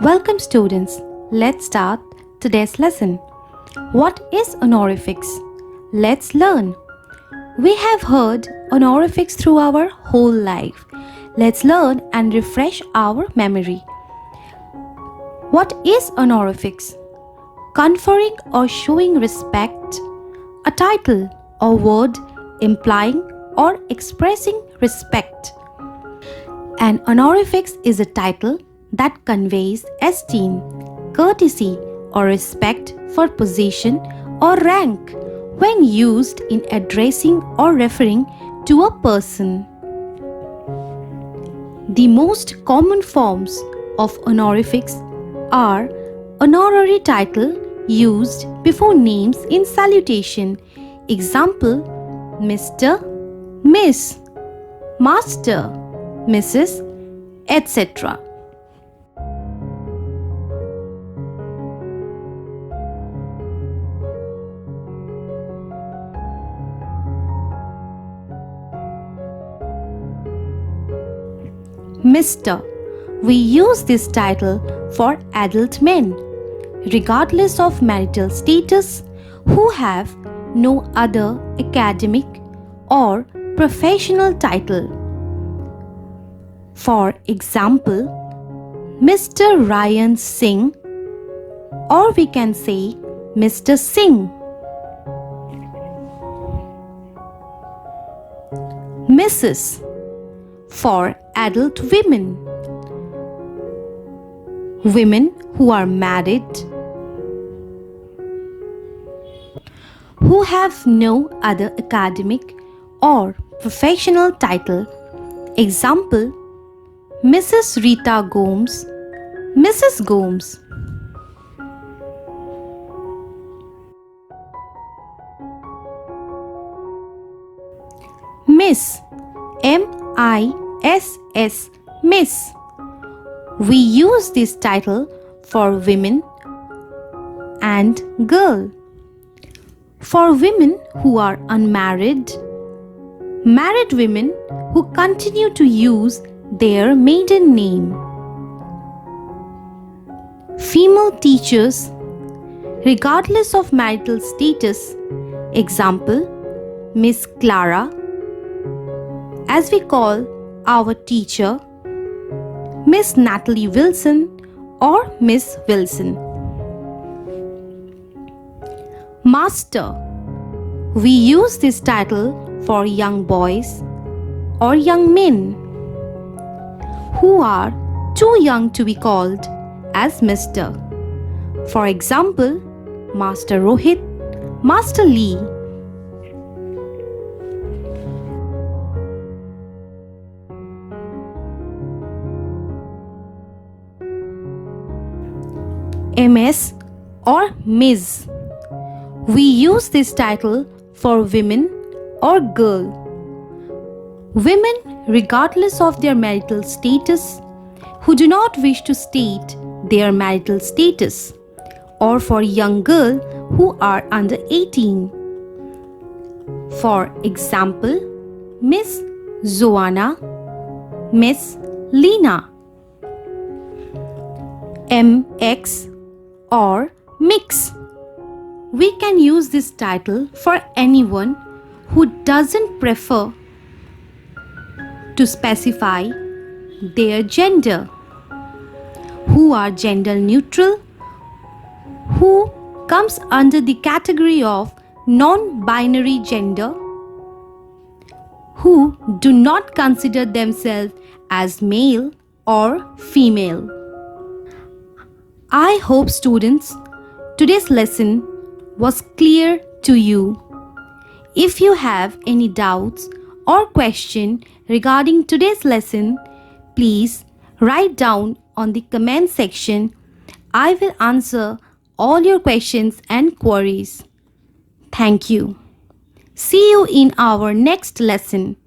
Welcome students. Let's start today's lesson. What is honorifics? Let's learn. We have heard honorifics through our whole life. Let's learn and refresh our memory. What is honorifics? Conferring or showing respect, a title or word implying or expressing respect. An honorifics is a title that conveys esteem, courtesy, or respect for position or rank when used in addressing or referring to a person. The most common forms of honorifics are honorary title used before names in salutation. Example: Mr., Miss, Master, Mrs., etc. Mr. We use this title for adult men, regardless of marital status, who have no other academic or professional title. For example, Mr. Ryan Singh, or we can say Mr. Singh. Mrs. for adult women. Women who are married, who have no other academic or professional title. Example: Mrs. Rita Gomes, Mrs. Gomes. Miss, M-I-S-S, Miss. We use this title for women and girl. For women who are unmarried, married women who continue to use their maiden name. Female teachers, regardless of marital status. Example: Miss Clara, as we call our teacher, Miss Natalie Wilson or Miss Wilson. Master. We use this title for young boys or young men who are too young to be called as Mr. For example, Master Rohit, Master Lee. MS or Ms. We use this title for women or girl. Women, regardless of their marital status, who do not wish to state their marital status, or for young girl who are under 18. For example, Miss Zoana, Miss Lena. MX or mix. We can use this title for anyone who doesn't prefer to specify their gender, who are gender neutral, who comes under the category of non-binary gender, who do not consider themselves as male or female. I hope students, today's lesson was clear to you. If you have any doubts or question regarding today's lesson, please write down on the comment section. I will answer all your questions and queries. Thank you. See you in our next lesson.